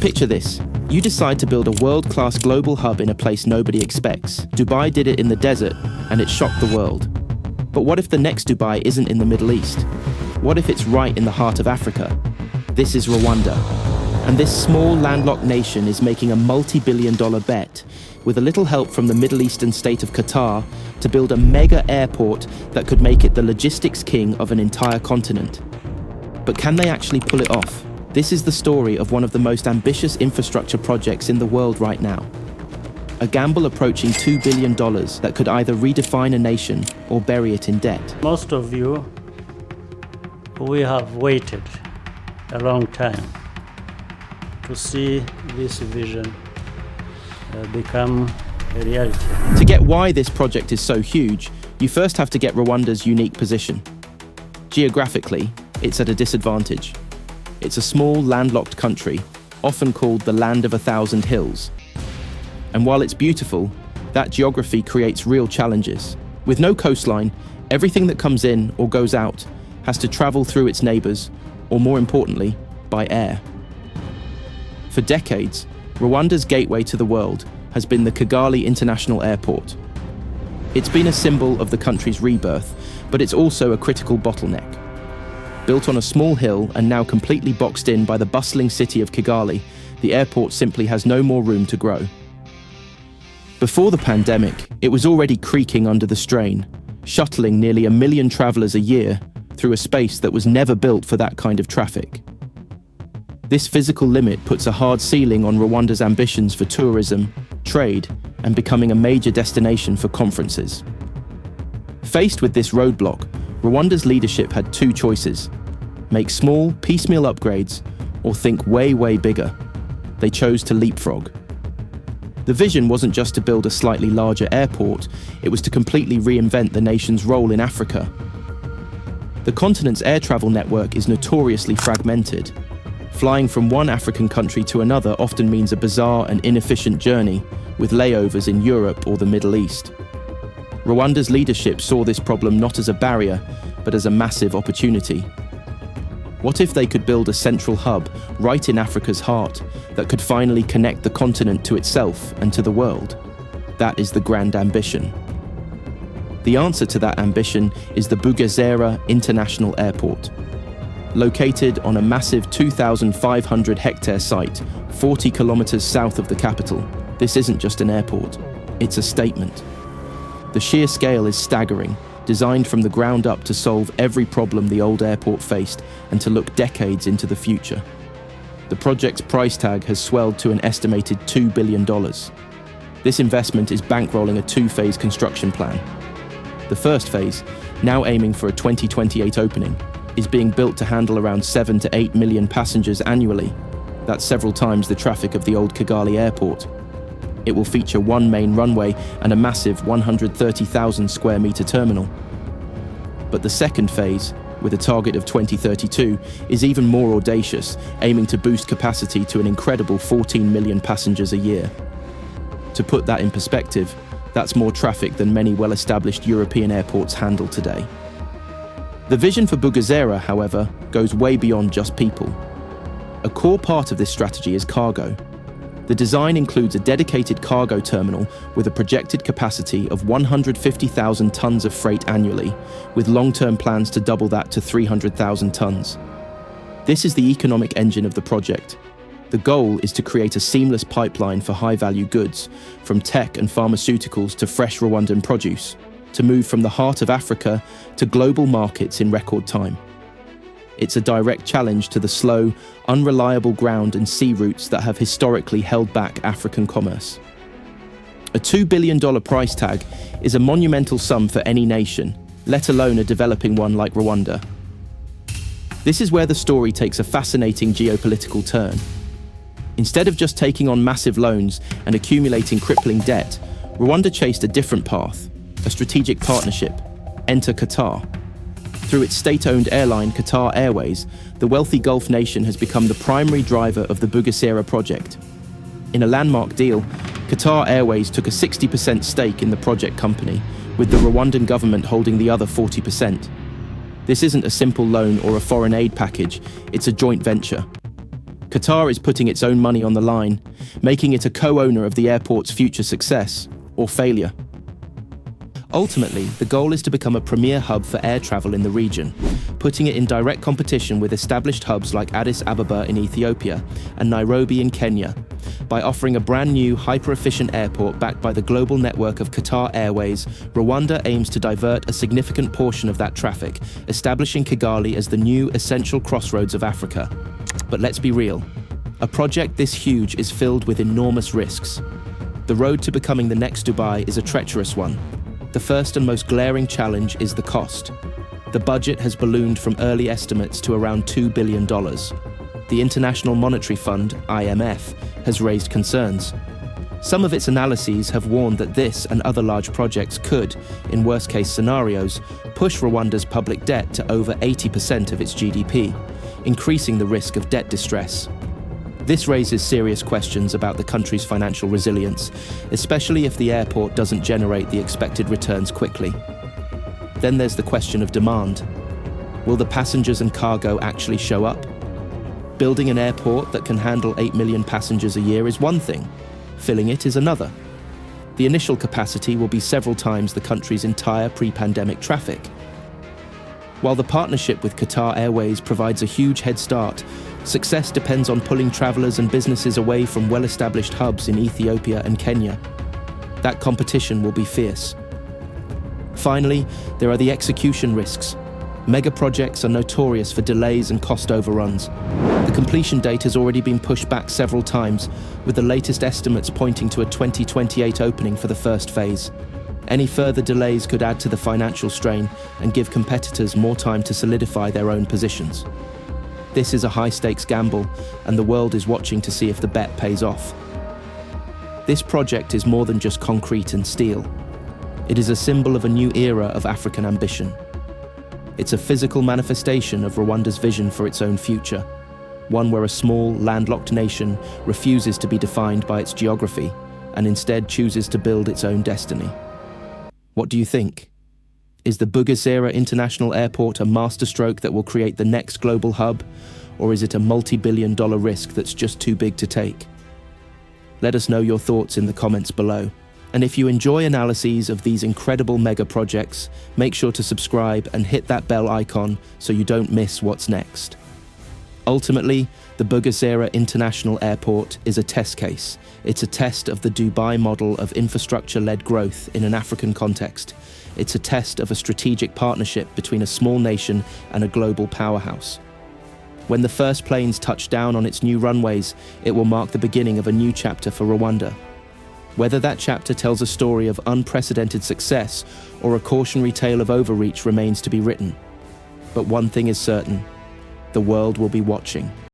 Picture this. You decide to build a world-class global hub in a place nobody expects. Dubai did it in the desert, and it shocked the world. But what if the next Dubai isn't in the Middle East? What if it's right in the heart of Africa? This is Rwanda. And this small landlocked nation is making a multi-billion-dollar bet, with a little help from the Middle Eastern state of Qatar, to build a mega airport that could make it the logistics king of an entire continent. But can they actually pull it off? This is the story of one of the most ambitious infrastructure projects in the world right now. A gamble approaching $2 billion that could either redefine a nation or bury it in debt. Most of you, we have waited a long time to see this vision become a reality. To get why this project is so huge, you first have to get Rwanda's unique position. Geographically, it's at a disadvantage. It's a small, landlocked country, often called the Land of 1,000 Hills. And while it's beautiful, that geography creates real challenges. With no coastline, everything that comes in or goes out has to travel through its neighbors, or more importantly, by air. For decades, Rwanda's gateway to the world has been the Qatar International Airport. It's been a symbol of the country's rebirth, but it's also a critical bottleneck. Built on a small hill and now completely boxed in by the bustling city of Kigali, the airport simply has no more room to grow. Before the pandemic, it was already creaking under the strain, shuttling nearly 1 million travelers a year through a space that was never built for that kind of traffic. This physical limit puts a hard ceiling on Rwanda's ambitions for tourism, trade, and becoming a major destination for conferences. Faced with this roadblock, Rwanda's leadership had two choices: make small, piecemeal upgrades, or think way, way bigger. They chose to leapfrog. The vision wasn't just to build a slightly larger airport, it was to completely reinvent the nation's role in Africa. The continent's air travel network is notoriously fragmented. Flying from one African country to another often means a bizarre and inefficient journey, with layovers in Europe or the Middle East. Rwanda's leadership saw this problem not as a barrier, but as a massive opportunity. What if they could build a central hub right in Africa's heart that could finally connect the continent to itself and to the world? That is the grand ambition. The answer to that ambition is the Bugesera International Airport. Located on a massive 2,500-hectare site, 40 kilometers south of the capital, this isn't just an airport, it's a statement. The sheer scale is staggering, designed from the ground up to solve every problem the old airport faced and to look decades into the future. The project's price tag has swelled to an estimated $2 billion. This investment is bankrolling a two-phase construction plan. The first phase, now aiming for a 2028 opening, is being built to handle around 7 to 8 million passengers annually. That's several times the traffic of the old Kigali airport. It will feature one main runway and a massive 130,000 square meter terminal. But the second phase, with a target of 2032, is even more audacious, aiming to boost capacity to an incredible 14 million passengers a year. To put that in perspective, that's more traffic than many well-established European airports handle today. The vision for Bugesera, however, goes way beyond just people. A core part of this strategy is cargo. The design includes a dedicated cargo terminal with a projected capacity of 150,000 tons of freight annually, with long-term plans to double that to 300,000 tons. This is the economic engine of the project. The goal is to create a seamless pipeline for high-value goods, from tech and pharmaceuticals to fresh Rwandan produce, to move from the heart of Africa to global markets in record time. It's a direct challenge to the slow, unreliable ground and sea routes that have historically held back African commerce. A $2 billion price tag is a monumental sum for any nation, let alone a developing one like Rwanda. This is where the story takes a fascinating geopolitical turn. Instead of just taking on massive loans and accumulating crippling debt, Rwanda chased a different path, a strategic partnership. Enter Qatar. Through its state-owned airline, Qatar Airways, the wealthy Gulf nation has become the primary driver of the Bugesera project. In a landmark deal, Qatar Airways took a 60% stake in the project company, with the Rwandan government holding the other 40%. This isn't a simple loan or a foreign aid package, it's a joint venture. Qatar is putting its own money on the line, making it a co-owner of the airport's future success or failure. Ultimately, the goal is to become a premier hub for air travel in the region, putting it in direct competition with established hubs like Addis Ababa in Ethiopia and Nairobi in Kenya, by offering a brand new, hyper-efficient airport backed by the global network of Qatar Airways. Rwanda aims to divert a significant portion of that traffic, establishing Kigali as the new essential crossroads of Africa. But let's be real, a project this huge is filled with enormous risks. The road to becoming the next Dubai is a treacherous one. The first and most glaring challenge is the cost. The budget has ballooned from early estimates to around $2 billion. The International Monetary Fund, IMF, has raised concerns. Some of its analyses have warned that this and other large projects could, in worst-case scenarios, push Rwanda's public debt to over 80% of its GDP, increasing the risk of debt distress. This raises serious questions about the country's financial resilience, especially if the airport doesn't generate the expected returns quickly. Then there's the question of demand. Will the passengers and cargo actually show up? Building an airport that can handle 8 million passengers a year is one thing. Filling it is another. The initial capacity will be several times the country's entire pre-pandemic traffic. While the partnership with Qatar Airways provides a huge head start, success depends on pulling travelers and businesses away from well-established hubs in Ethiopia and Kenya. That competition will be fierce. Finally, there are the execution risks. Mega projects are notorious for delays and cost overruns. The completion date has already been pushed back several times, with the latest estimates pointing to a 2028 opening for the first phase. Any further delays could add to the financial strain and give competitors more time to solidify their own positions. This is a high-stakes gamble, and the world is watching to see if the bet pays off. This project is more than just concrete and steel. It is a symbol of a new era of African ambition. It's a physical manifestation of Rwanda's vision for its own future, one where a small, landlocked nation refuses to be defined by its geography and instead chooses to build its own destiny. What do you think? Is the Bugesera International Airport a masterstroke that will create the next global hub, or is it a multi-billion-dollar risk that's just too big to take? Let us know your thoughts in the comments below. And if you enjoy analyses of these incredible mega projects, make sure to subscribe and hit that bell icon so you don't miss what's next. Ultimately, the Bugesera International Airport is a test case. It's a test of the Dubai model of infrastructure-led growth in an African context. It's a test of a strategic partnership between a small nation and a global powerhouse. When the first planes touch down on its new runways, it will mark the beginning of a new chapter for Rwanda. Whether that chapter tells a story of unprecedented success or a cautionary tale of overreach remains to be written. But one thing is certain: the world will be watching.